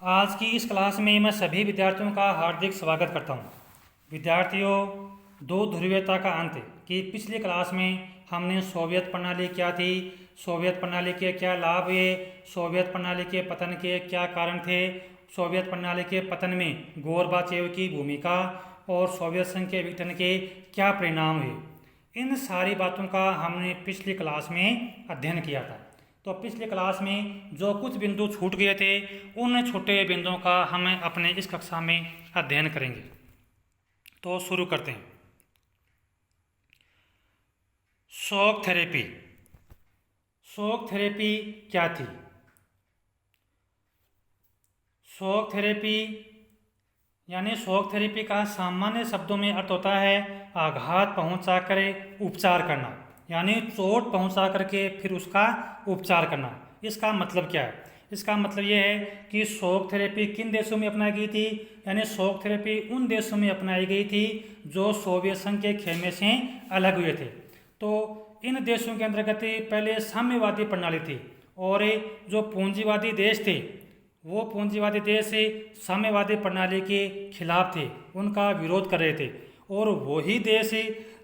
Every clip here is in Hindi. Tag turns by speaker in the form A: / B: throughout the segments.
A: आज की इस क्लास में मैं सभी विद्यार्थियों का हार्दिक स्वागत करता हूं। विद्यार्थियों, दो ध्रुवीयता का अंत की पिछली क्लास में हमने सोवियत प्रणाली क्या थी, सोवियत प्रणाली के क्या लाभ हुए, सोवियत प्रणाली के पतन के क्या कारण थे, सोवियत प्रणाली के पतन में गोरबाचेव की भूमिका और सोवियत संघ के विघटन के क्या परिणाम हुए, इन सारी बातों का हमने पिछली क्लास में अध्ययन किया था। तो पिछली क्लास में जो कुछ बिंदु छूट गए थे उन छूटे बिंदुओं का हम अपने इस कक्षा में अध्ययन करेंगे। तो शुरू करते हैं। Shock therapy. शॉक थेरेपी क्या थी? शॉक थेरेपी यानी शॉक थेरेपी का सामान्य शब्दों में अर्थ होता है आघात पहुंचाकर उपचार करना, यानी चोट पहुंचा करके फिर उसका उपचार करना। इसका मतलब क्या है? इसका मतलब ये है कि शॉक थेरेपी किन देशों में अपनाई गई थी, यानी शॉक थेरेपी उन देशों में अपनाई गई थी जो सोवियत संघ के खेमे से अलग हुए थे। तो इन देशों के अंतर्गत पहले साम्यवादी प्रणाली थी और जो पूंजीवादी देश थे वो पूंजीवादी देश साम्यवादी प्रणाली के खिलाफ थे, उनका विरोध कर रहे थे। और वही देश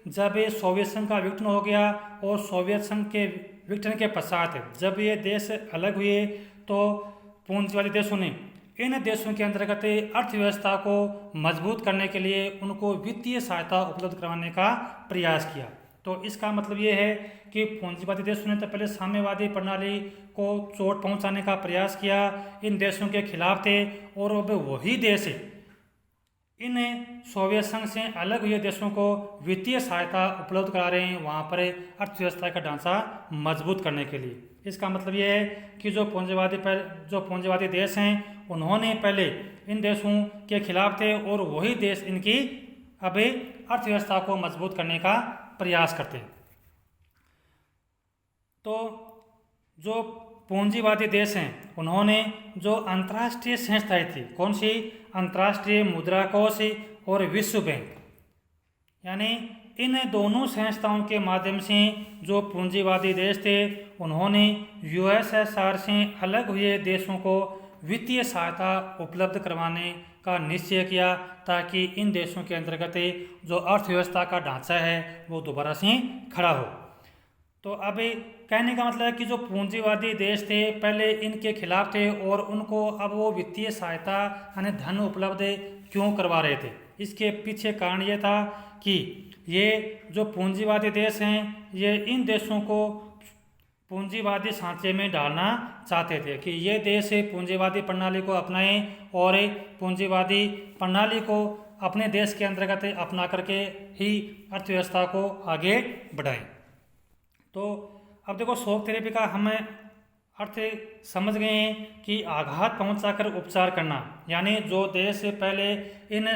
A: जब सोवियत संघ का विघटन हो गया और सोवियत संघ के विघटन के पश्चात जब ये देश अलग हुए तो पूंजीवादी देशों ने इन देशों के अंतर्गत अर्थव्यवस्था को मजबूत करने के लिए उनको वित्तीय सहायता उपलब्ध करवाने का प्रयास किया। तो इसका मतलब ये है कि पूंजीवादी देशों ने तो पहले साम्यवादी प्रणाली को चोट पहुंचाने का प्रयास किया, इन देशों के खिलाफ थे, और अब वही देश इन सोवियत संघ से अलग हुए देशों को वित्तीय सहायता उपलब्ध करा रहे हैं वहाँ पर अर्थव्यवस्था का ढांचा मजबूत करने के लिए। इसका मतलब ये है कि जो पूंजीवादी देश हैं उन्होंने पहले इन देशों के खिलाफ थे और वही देश इनकी अब अर्थव्यवस्था को मजबूत करने का प्रयास करते हैं। तो जो पूंजीवादी देश हैं उन्होंने जो अंतर्राष्ट्रीय संस्थाएं थी, कौन सी? अंतर्राष्ट्रीय मुद्रा कोष और विश्व बैंक, यानी इन दोनों संस्थाओं के माध्यम से जो पूंजीवादी देश थे उन्होंने यूएसएसआर से अलग हुए देशों को वित्तीय सहायता उपलब्ध करवाने का निश्चय किया ताकि इन देशों के अंतर्गत जो अर्थव्यवस्था का ढांचा है वो दोबारा से खड़ा हो। तो अब कहने का मतलब है कि जो पूंजीवादी देश थे पहले इनके खिलाफ थे और उनको अब वो वित्तीय सहायता यानी धन उपलब्ध क्यों करवा रहे थे, इसके पीछे कारण ये था कि ये जो पूंजीवादी देश हैं ये इन देशों को पूंजीवादी सांचे में डालना चाहते थे कि ये देश पूंजीवादी प्रणाली को अपनाएं और पूंजीवादी प्रणाली को अपने देश के अंतर्गत अपना करके ही अर्थव्यवस्था को आगे बढ़ाएं। तो अब देखो शॉक थेरेपी का हमें अर्थ समझ गए हैं कि आघात पहुंचाकर उपचार करना, यानी जो देश पहले इन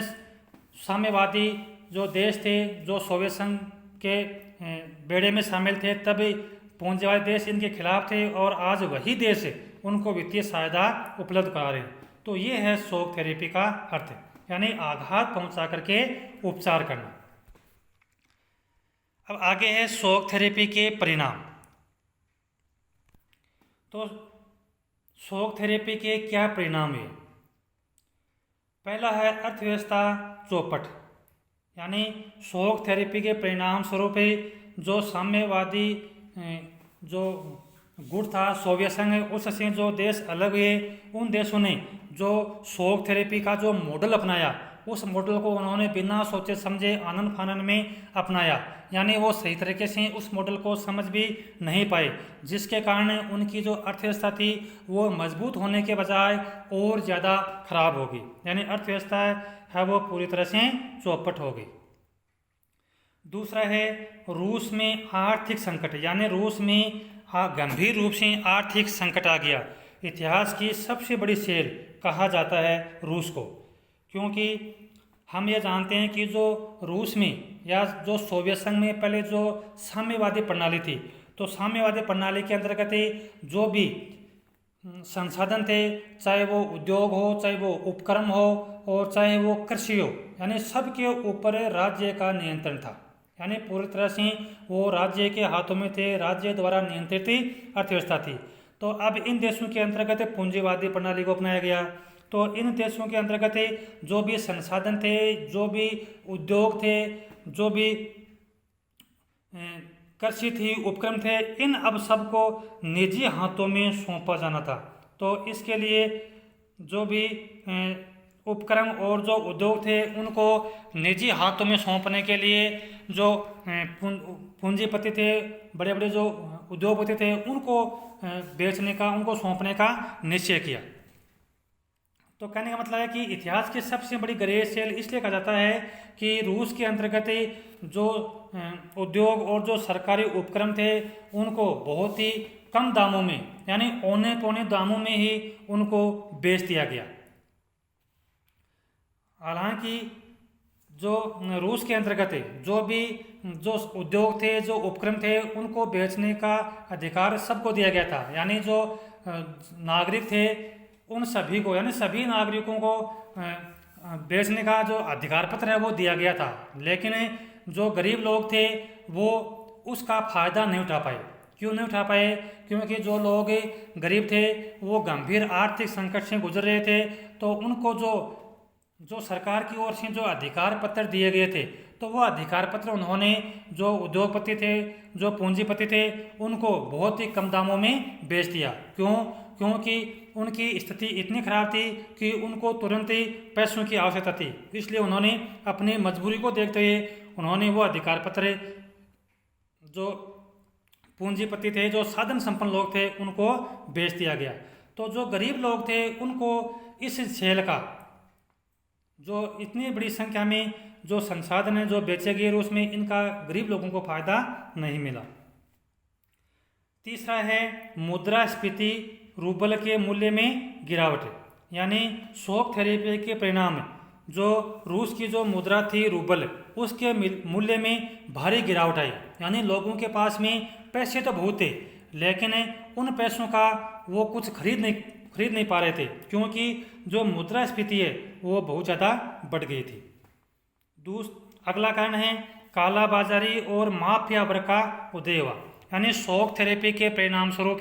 A: साम्यवादी जो देश थे जो सोवियत संघ के बेड़े में शामिल थे तब पूंजीवादी देश इनके खिलाफ थे और आज वही देश उनको वित्तीय सहायता उपलब्ध करा रहे हैं। तो ये है शॉक थेरेपी का अर्थ, यानी आघात पहुंचा करके उपचार करना। अब आगे है शॉक थेरेपी के परिणाम। तो शॉक थेरेपी के क्या परिणाम है? पहला है अर्थव्यवस्था चौपट, यानी शॉक थेरेपी के परिणाम स्वरूप जो साम्यवादी जो गुट था सोवियत संघ उससे जो देश अलग हुए उन देशों ने जो शॉक थेरेपी का जो मॉडल अपनाया उस मॉडल को उन्होंने बिना सोचे समझे आनन फानन में अपनाया, यानी वो सही तरीके से उस मॉडल को समझ भी नहीं पाए, जिसके कारण उनकी जो अर्थव्यवस्था थी वो मजबूत होने के बजाय और ज़्यादा खराब हो गई, यानी अर्थव्यवस्था है वो पूरी तरह से चौपट हो गई। दूसरा है रूस में आर्थिक संकट, यानी रूस में गंभीर रूप से आर्थिक संकट आ गया। इतिहास की सबसे बड़ी सेल कहा जाता है रूस को, क्योंकि हम ये जानते हैं कि जो रूस में या जो सोवियत संघ में पहले जो साम्यवादी प्रणाली थी तो साम्यवादी प्रणाली के अंतर्गत जो भी संसाधन थे, चाहे वो उद्योग हो, चाहे वो उपक्रम हो और चाहे वो कृषि हो, यानी सबके ऊपर राज्य का नियंत्रण था, यानी पूरी तरह से वो राज्य के हाथों में थे, राज्य द्वारा नियंत्रित अर्थव्यवस्था थी। तो अब इन देशों के अंतर्गत पूंजीवादी प्रणाली को अपनाया गया। तो इन देशों के अंतर्गत जो भी संसाधन थे, जो भी उद्योग थे, जो भी कृषि थी, उपक्रम थे, इन अब सबको निजी हाथों में सौंपा जाना था। तो इसके लिए जो भी उपक्रम और जो उद्योग थे उनको निजी हाथों में सौंपने के लिए जो पूंजीपति थे, बड़े बड़े जो उद्योगपति थे, उनको बेचने का, उनको सौंपने का निश्चय किया। तो कहने का मतलब है कि इतिहास की सबसे बड़ी ग्रे सेल इसलिए कहा जाता है कि रूस के अंतर्गत जो उद्योग और जो सरकारी उपक्रम थे उनको बहुत ही कम दामों में, यानी औने पौने दामों में ही उनको बेच दिया गया। हालांकि जो रूस के अंतर्गत जो भी जो उद्योग थे, जो उपक्रम थे, उनको बेचने का अधिकार सबको दिया गया था। यानी जो नागरिक थे उन सभी को, यानी सभी नागरिकों को बेचने का जो अधिकार पत्र है वो दिया गया था। लेकिन जो गरीब लोग थे वो उसका फायदा नहीं उठा पाए। क्यों नहीं उठा पाए? क्योंकि जो लोग गरीब थे वो गंभीर आर्थिक संकट से गुजर रहे थे। तो उनको जो सरकार की ओर से जो अधिकार पत्र दिए गए थे, तो वो अधिकार पत्र उन्होंने जो उद्योगपति थे, जो पूंजीपति थे, उनको बहुत ही कम दामों में बेच दिया। क्यों? क्योंकि उनकी स्थिति इतनी खराब थी कि उनको तुरंत ही पैसों की आवश्यकता थी। इसलिए उन्होंने अपनी मजबूरी को देखते हुए उन्होंने वो अधिकार पत्र जो पूंजीपति थे, जो साधन संपन्न लोग थे, उनको बेच दिया गया। तो जो गरीब लोग थे उनको इस सेल का, जो इतनी बड़ी संख्या में जो संसाधन है जो बेचे गए रूस में, इनका गरीब लोगों को फायदा नहीं मिला। तीसरा है मुद्रास्फीति, रूबल के मूल्य में गिरावट। यानी शॉक थेरेपी के परिणाम जो रूस की जो मुद्रा थी रूबल, उसके मूल्य में भारी गिरावट आई। यानी लोगों के पास में पैसे तो बहुत थे, लेकिन उन पैसों का वो कुछ खरीद नहीं पा रहे थे, क्योंकि जो मुद्रास्फीति है वो बहुत ज़्यादा बढ़ गई थी। अगला कारण है कालाबाजारी और माफिया वर्ग का उदय हुआ। यानी शॉक थेरेपी के परिणाम स्वरूप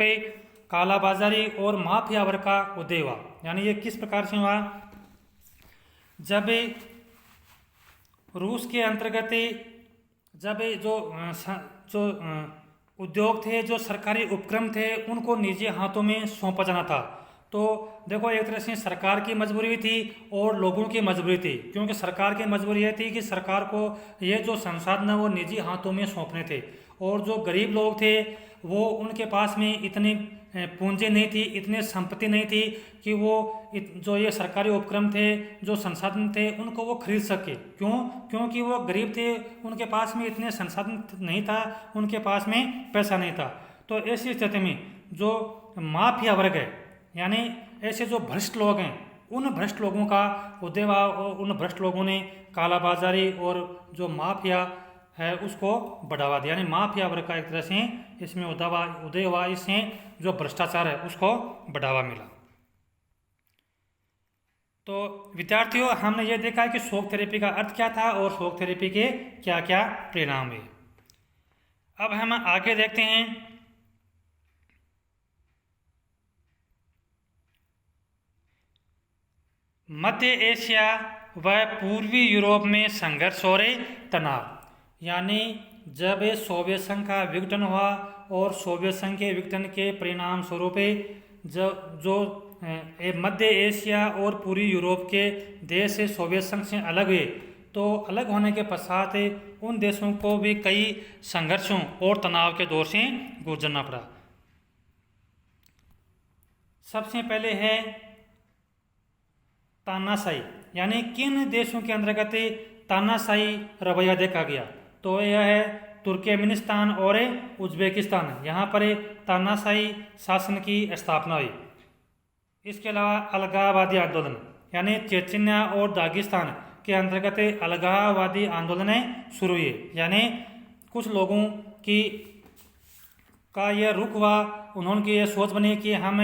A: कालाबाजारी और माफिया वर्ग का उदय हुआ। यानी ये किस प्रकार से हुआ? जब रूस के अंतर्गत जब जो उद्योग थे, जो सरकारी उपक्रम थे, उनको निजी हाथों में सौंपा जाना था। तो देखो, एक तरह से सरकार की मजबूरी थी और लोगों की मजबूरी थी। क्योंकि सरकार की मजबूरी यह थी कि सरकार को ये जो संसाधन है वो निजी हाथों में सौंपने थे, और जो गरीब लोग थे वो उनके पास में इतनी पूंजी नहीं थी, इतनी संपत्ति नहीं थी कि वो जो ये सरकारी उपक्रम थे, जो संसाधन थे, उनको वो खरीद सके। क्यों? क्योंकि वो गरीब थे, उनके पास में इतने संसाधन नहीं था, उनके पास में पैसा नहीं था। तो ऐसी स्थिति में जो माफिया वर्ग है, यानी ऐसे जो भ्रष्ट लोग हैं, उन भ्रष्ट लोगों का उदय हुआ, और उन भ्रष्ट लोगों ने कालाबाजारी और जो माफिया है उसको बढ़ावा दिया। यानी माफिया वर्ग का एक तरह से इसमें उदय हुआ, इससे जो भ्रष्टाचार है उसको बढ़ावा मिला। तो विद्यार्थियों, हमने ये देखा कि शॉक थेरेपी का अर्थ क्या था और शॉक थेरेपी के क्या क्या परिणाम हुए। अब हम आगे देखते हैं मध्य एशिया व पूर्वी यूरोप में संघर्ष और तनाव। यानी जब सोवियत संघ का विघटन हुआ और सोवियत संघ के विघटन के परिणाम स्वरूप जो मध्य एशिया और पूर्वी यूरोप के देश सोवियत संघ से अलग हुए, तो अलग होने के पश्चात उन देशों को भी कई संघर्षों और तनाव के दौर से गुजरना पड़ा। सबसे पहले है तानाशाही। यानी किन देशों के अंतर्गत तानाशाही रवैया देखा गया? तो यह है तुर्कमेनिस्तान और उज्बेकिस्तान। यहाँ पर तानाशाही शासन की स्थापना हुई। इसके अलावा अलगाववादी आंदोलन, यानी चेचन्या और दागिस्तान के अंतर्गत अलगाववादी आंदोलन शुरू हुए। यानी कुछ लोगों की का यह रुख हुआ, उन्होंने ये सोच बनी कि हम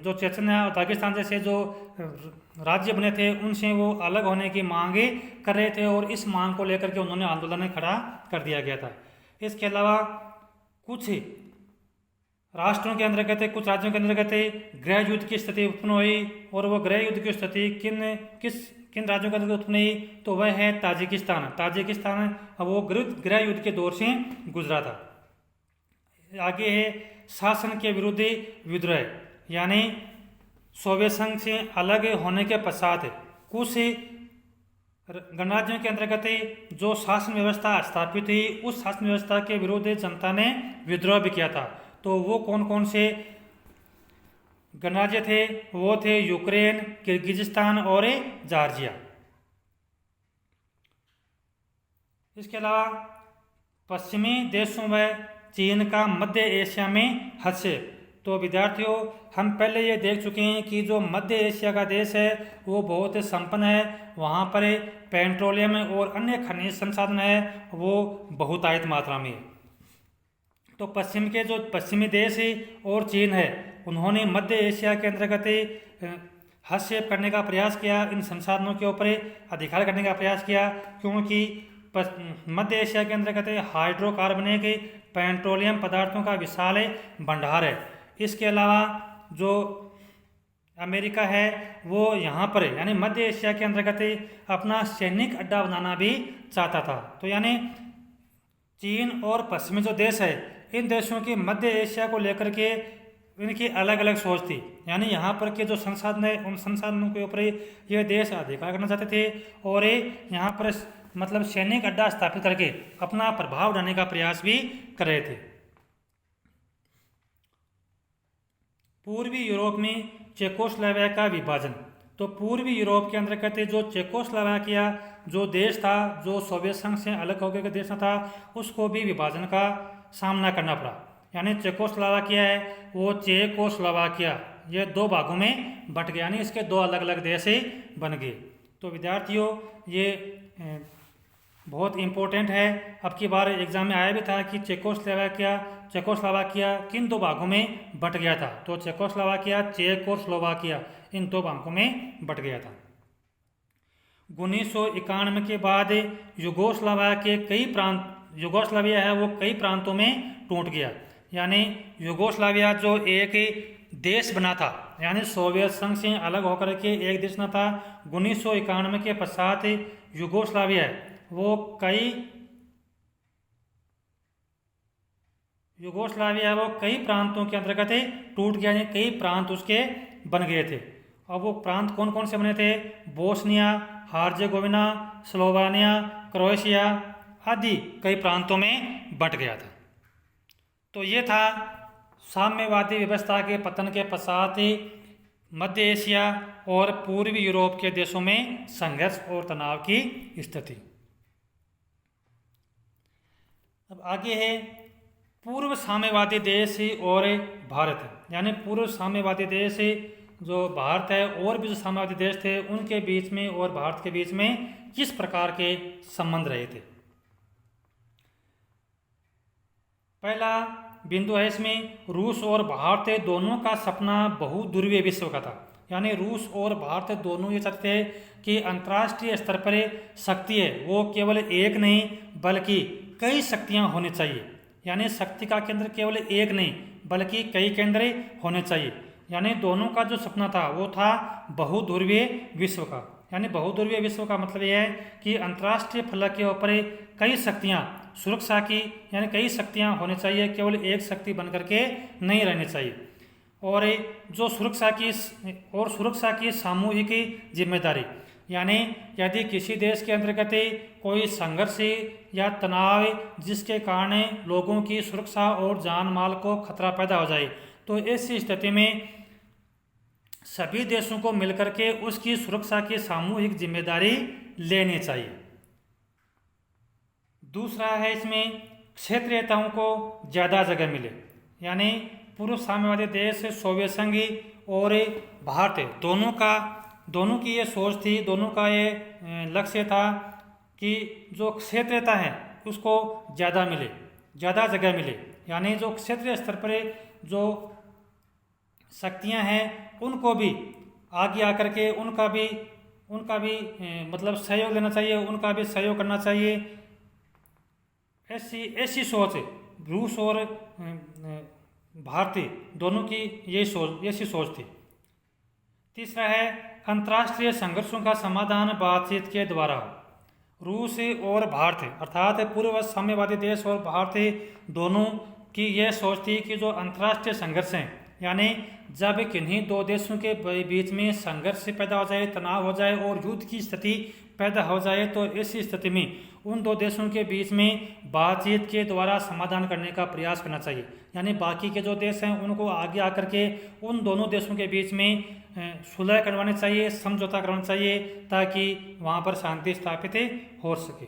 A: जो चेचन्या और दागिस्तान जैसे जो राज्य बने थे उनसे वो अलग होने की मांगे कर रहे थे, और इस मांग को लेकर के उन्होंने आंदोलन खड़ा कर दिया गया था। इसके अलावा कुछ राष्ट्रों के अंतर्गत कुछ राज्यों के अंतर्गत गृह युद्ध की स्थिति उत्पन्न हुई, और वो गृह युद्ध की स्थिति किन राज्यों के अंतर्गत उत्पन्न हुई, तो वह है ताजिकिस्तान वो गृह युद्ध के दौर से गुजरा था। आगे है शासन के विरुद्ध विद्रोह, यानी सोवियत संघ से अलग होने के पश्चात कुछ गणराज्यों के अंतर्गत जो शासन व्यवस्था स्थापित हुई, उस शासन व्यवस्था के विरुद्ध जनता ने विद्रोह भी किया था। तो वो कौन कौन से गणराज्य थे, वो थे यूक्रेन, किर्गिजिस्तान और जॉर्जिया। इसके अलावा पश्चिमी देशों व चीन का मध्य एशिया में हस्तक्षेप। तो विद्यार्थियों, हम पहले ये देख चुके हैं कि जो मध्य एशिया का देश है वो बहुत संपन्न है, वहाँ पर पेट्रोलियम और अन्य खनिज संसाधन है वो बहुतायत मात्रा में है। तो पश्चिमी देश और चीन है, उन्होंने मध्य एशिया के अंतर्गत हस्तक्षेप करने का प्रयास किया, इन संसाधनों के ऊपर अधिकार करने का प्रयास किया, क्योंकि मध्य एशिया के अंतर्गत हाइड्रोकार्बनिक पेट्रोलियम पदार्थों का विशाल भंडार है। इसके अलावा जो अमेरिका है वो यहाँ पर यानी मध्य एशिया के अंतर्गत अपना सैनिक अड्डा बनाना भी चाहता था। तो यानी चीन और पश्चिमी जो देश है, इन देशों की मध्य एशिया को लेकर के इनकी अलग अलग सोच थी, यानी यहाँ पर के जो संसाधन है उन संसाधनों के ऊपर ये देश अधिकार करना चाहते थे, और यहाँ पर मतलब सैनिक अड्डा स्थापित करके अपना प्रभाव डालने का प्रयास भी कर रहे थे। पूर्वी यूरोप में चेकोस्लोवाकिया का विभाजन। तो पूर्वी यूरोप के अंतर्गत जो चेकोस्लोवाकिया जो देश था, जो सोवियत संघ से अलग होकर के देश था, उसको भी विभाजन का सामना करना पड़ा। यानी चेकोस्लोवाकिया है वो चेकोस्लोवाकिया ये दो भागों में बट गया, यानी इसके दो अलग अलग देश बन गए। तो विद्यार्थियों, ये बहुत इम्पोर्टेंट है, अब की बार एग्जाम में आया भी था कि चेकोस्लोवाकिया किन दो भागों में बट गया था। तो चेकोस्लोवाकिया, चेक और स्लोवाकिया इन दो भागों में बट गया था। 1991 के बाद यूगोस्लाविया है वो कई प्रांतों में टूट गया। यानी यूगोस्लाविया जो एक देश बना था, यानी सोवियत संघ से अलग होकर के एक देश बना था, 1991 के पश्चात यूगोस्लाविया वो कई प्रांतों के अंतर्गत टूट गया, यानी कई प्रांत उसके बन गए थे। अब वो प्रांत कौन कौन से बने थे? बोस्निया, हार्जेगोविना, स्लोवानिया, क्रोएशिया आदि कई प्रांतों में बंट गया था। तो ये था साम्यवादी व्यवस्था के पतन के पश्चात मध्य एशिया और पूर्वी यूरोप के देशों में संघर्ष और तनाव की स्थिति। अब आगे है पूर्व साम्यवादी देश और भारत, यानी पूर्व साम्यवादी देश जो भारत है और भी जो साम्यवादी देश थे उनके बीच में और भारत के बीच में किस प्रकार के संबंध रहे थे। पहला बिंदु है इसमें, रूस और भारत दोनों का सपना बहुध्रुवीय विश्व का था। यानी रूस और भारत दोनों ये चाहते थे कि अंतर्राष्ट्रीय स्तर पर शक्ति है वो केवल एक नहीं बल्कि कई शक्तियां होनी चाहिए। यानी शक्ति का केंद्र केवल एक नहीं बल्कि कई केंद्र होने चाहिए। यानी दोनों का जो सपना था वो था बहुध्रुवीय विश्व का। यानी बहुध्रुवीय विश्व का मतलब यह है कि अंतर्राष्ट्रीय फलक के ऊपर कई शक्तियां सुरक्षा की, यानी कई शक्तियां होनी चाहिए, केवल एक शक्ति बन करके नहीं रहनी चाहिए। और जो सुरक्षा की सामूहिक जिम्मेदारी, यानी यदि किसी देश के अंतर्गत कोई संघर्ष या तनाव जिसके कारण लोगों की सुरक्षा और जान माल को खतरा पैदा हो जाए तो ऐसी स्थिति में सभी देशों को मिलकर के उसकी सुरक्षा की सामूहिक जिम्मेदारी लेनी चाहिए। दूसरा है इसमें क्षेत्रीयताओं को ज़्यादा जगह मिले। यानी पूर्व साम्यवादी देश सोवियत संघ और भारत दोनों की ये सोच थी, दोनों का ये लक्ष्य था कि जो क्षेत्रीयता है उसको ज़्यादा मिले, ज़्यादा जगह मिले। यानी जो क्षेत्रीय स्तर पर जो शक्तियां हैं उनको भी आगे आकर के उनका भी मतलब सहयोग लेना चाहिए, उनका भी सहयोग करना चाहिए। ऐसी सोच रूस और भारतीय दोनों की ऐसी सोच थी। तीसरा है अंतर्राष्ट्रीय संघर्षों का समाधान बातचीत के द्वारा हो। रूस और भारत अर्थात पूर्व साम्यवादी देश और भारत दोनों की यह सोच थी कि जो अंतर्राष्ट्रीय संघर्ष हैं, यानी जब किन्हीं दो देशों के बीच में संघर्ष पैदा हो जाए, तनाव हो जाए और युद्ध की स्थिति पैदा हो जाए, तो ऐसी स्थिति में उन दो देशों के बीच में बातचीत के द्वारा समाधान करने का प्रयास करना चाहिए। यानी बाकी के जो देश हैं उनको आगे आकर के उन दोनों देशों के बीच में सुलह करवानी चाहिए, समझौता करवाना चाहिए, ताकि वहाँ पर शांति स्थापित हो सके।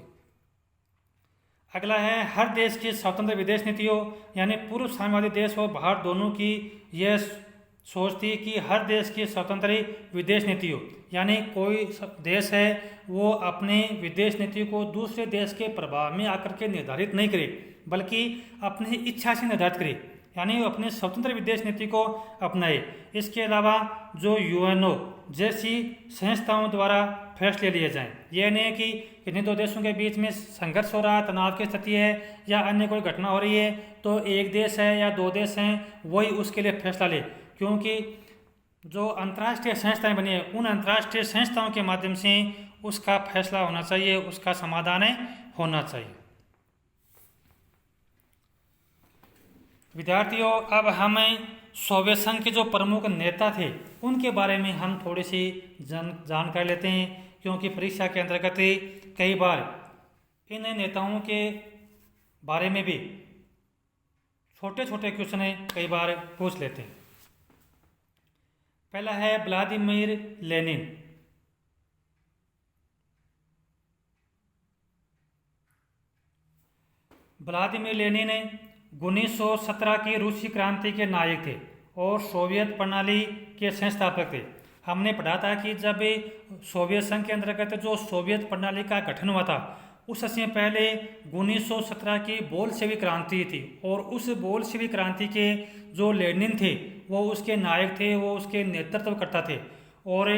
A: अगला है हर देश की स्वतंत्र विदेश नीति हो। यानी पूर्व साम्यवादी देश और भारत दोनों की यह सोच थी कि हर देश की स्वतंत्र विदेश नीति हो। यानी कोई देश है वो अपने विदेश नीति को दूसरे देश के प्रभाव में आकर के निर्धारित नहीं करे, बल्कि अपनी इच्छा से निर्धारित करे, यानी वो अपनी स्वतंत्र विदेश नीति को अपनाए। इसके अलावा जो यूएनओ जैसी संस्थाओं द्वारा फैसले लिए जाएं। यह नहीं है कि किन्हीं दो देशों के बीच में संघर्ष हो रहा है, तनाव की स्थिति है या अन्य कोई घटना हो रही है तो एक देश है या दो देश हैं वही उसके लिए फैसला ले, क्योंकि जो अंतर्राष्ट्रीय संस्थाएं बनी है उन अंतर्राष्ट्रीय संस्थाओं के माध्यम से उसका फैसला होना चाहिए, उसका समाधान होना चाहिए। विद्यार्थियों, अब हमें सोवियत संघ के जो प्रमुख नेता थे उनके बारे में हम थोड़ी सी जानकारी लेते हैं, क्योंकि परीक्षा के अंतर्गत कई बार इन नेताओं के बारे में भी छोटे छोटे क्वेश्चन कई बार पूछ लेते हैं। पहला है व्लादिमीर लेनिन। व्लादिमीर लेनिन 1917 की रूसी क्रांति के नायक थे और सोवियत प्रणाली के संस्थापक थे। हमने पढ़ा था कि जब सोवियत संघ के अंतर्गत जो सोवियत प्रणाली का गठन हुआ था उससे पहले 1917 की बोल्शेविक क्रांति थी और उस बोल्शेविक क्रांति के जो लेनिन थे वो उसके नायक थे, वो उसके नेतृत्व करता थे। और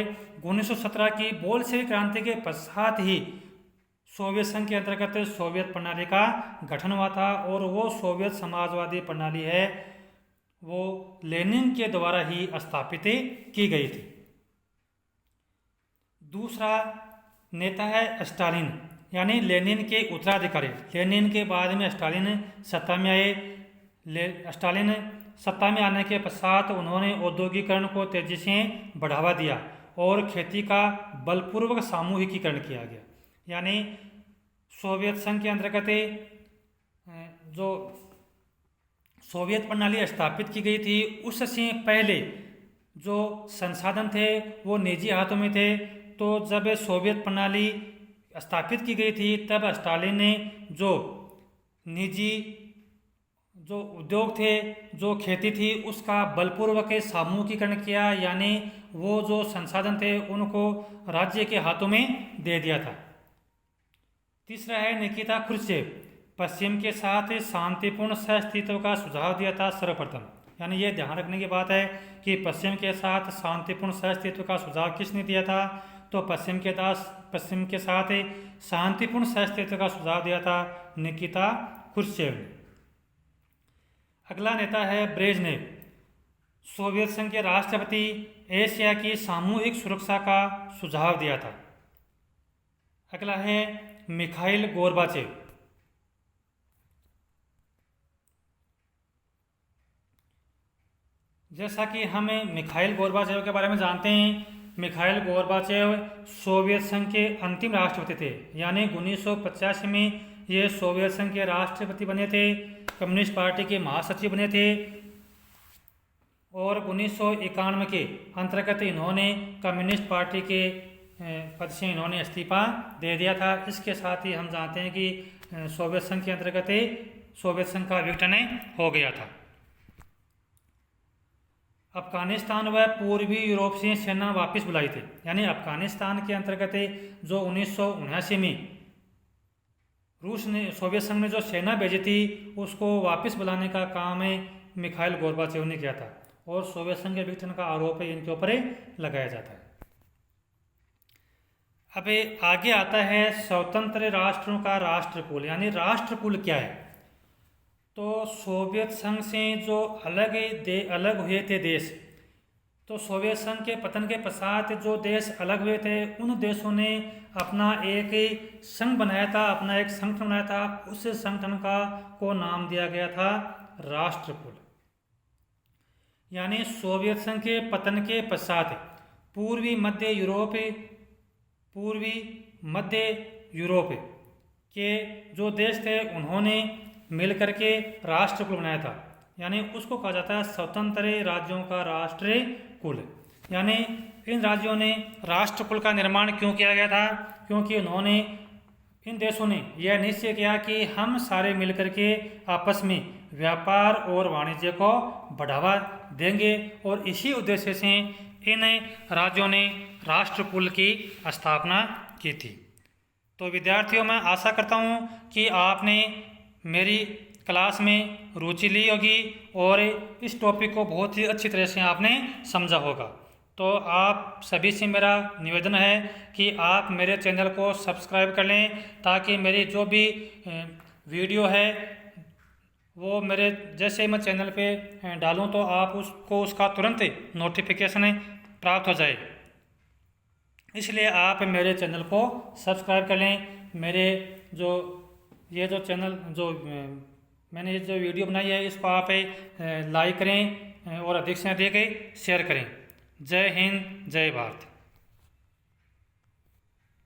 A: 1917 की बोल्शेविक क्रांति के पश्चात ही सोवियत संघ के अंतर्गत सोवियत प्रणाली का गठन हुआ था और वो सोवियत समाजवादी प्रणाली है वो लेनिन के द्वारा ही स्थापित की गई थी। दूसरा नेता है स्टालिन, यानी लेनिन के उत्तराधिकारी। लेनिन के बाद में स्टालिन सत्ता में आए। स्टालिन सत्ता में आने के पश्चात उन्होंने औद्योगिकरण को तेजी से बढ़ावा दिया और खेती का बलपूर्वक सामूहिकीकरण किया गया। यानी सोवियत संघ के अंतर्गत जो सोवियत प्रणाली स्थापित की गई थी उससे पहले जो संसाधन थे वो निजी हाथों में थे। तो जब सोवियत प्रणाली स्थापित की गई थी तब स्टालिन ने जो निजी जो उद्योग थे, जो खेती थी, उसका बलपूर्वक सामूहिकीकरण किया, यानी वो जो संसाधन थे उनको राज्य के हाथों में दे दिया था। तीसरा है निकिता क्रुश्चेव। पश्चिम के साथ शांतिपूर्ण सहअस्तित्व का सुझाव दिया था सर्वप्रथम। यानी ये ध्यान रखने की बात है कि पश्चिम के साथ शांतिपूर्ण सहअस्तित्व का सुझाव किसने दिया था, तो पश्चिम के साथ शांतिपूर्ण सहअस्तित्व का सुझाव दिया था निकिता क्रुश्चेव ने। अगला नेता है ब्रेजनेव। सोवियत संघ के राष्ट्रपति एशिया की सामूहिक सुरक्षा का सुझाव दिया था। अगला है मिखाइल गोर्बाचेव। जैसा कि हमें मिखाइल गोर्बाचेव के बारे में जानते हैं, मिखाइल गोर्बाचेव सोवियत संघ के अंतिम राष्ट्रपति थे। यानी 1985 में ये सोवियत संघ के राष्ट्रपति बने थे, कम्युनिस्ट पार्टी के महासचिव बने थे और 1991 के अंतर्गत इन्होंने कम्युनिस्ट पार्टी के पद से इन्होंने इस्तीफा दे दिया था। इसके साथ ही हम जानते हैं कि सोवियत संघ के अंतर्गत सोवियत संघ का विघटन हो गया था। अफगानिस्तान व पूर्वी यूरोप से सेना वापस बुलाई थी। यानी अफगानिस्तान के अंतर्गत जो 1979 में रूस ने सोवियत संघ ने जो सेना भेजी थी उसको वापस बुलाने का काम मिखाइल गोर्बाचेव ने किया था और सोवियत संघ के विघटन का आरोप इनके ऊपर लगाया जाता है। अब आगे आता है स्वतंत्र राष्ट्रों का राष्ट्रकुल। यानी राष्ट्रकुल क्या है? तो सोवियत संघ से जो अलग हुए थे देश, तो सोवियत संघ के पतन के पश्चात जो देश अलग हुए थे उन देशों ने अपना एक संघ बनाया था, अपना एक संगठन बनाया था। उस संगठन को नाम दिया गया था राष्ट्रकुल। यानी सोवियत संघ के पतन के पश्चात पूर्वी मध्य यूरोप के जो देश थे उन्होंने मिलकर के राष्ट्रकुल बनाया था। यानी उसको कहा जाता है स्वतंत्र राज्यों का राष्ट्रीय कुल। यानी इन राज्यों ने राष्ट्रकुल का निर्माण क्यों किया गया था? क्योंकि उन्होंने, इन देशों ने यह निश्चय किया कि हम सारे मिलकर के आपस में व्यापार और वाणिज्य को बढ़ावा देंगे, और इसी उद्देश्य से इन राज्यों ने राष्ट्रकुल की स्थापना की थी। तो विद्यार्थियों, मैं आशा करता हूँ कि आपने मेरी क्लास में रुचि ली होगी और इस टॉपिक को बहुत ही अच्छी तरह से आपने समझा होगा। तो आप सभी से मेरा निवेदन है कि आप मेरे चैनल को सब्सक्राइब कर लें, ताकि मेरी जो भी वीडियो है वो मेरे जैसे मैं चैनल पे डालूं तो आप उसका तुरंत नोटिफिकेशन प्राप्त हो जाए। इसलिए आप मेरे चैनल को सब्सक्राइब कर लें। मेरे जो चैनल मैंने जो वीडियो बनाई है इसको आप लाइक करें और अधिक से अधिक शेयर करें। जय हिंद, जय भारत।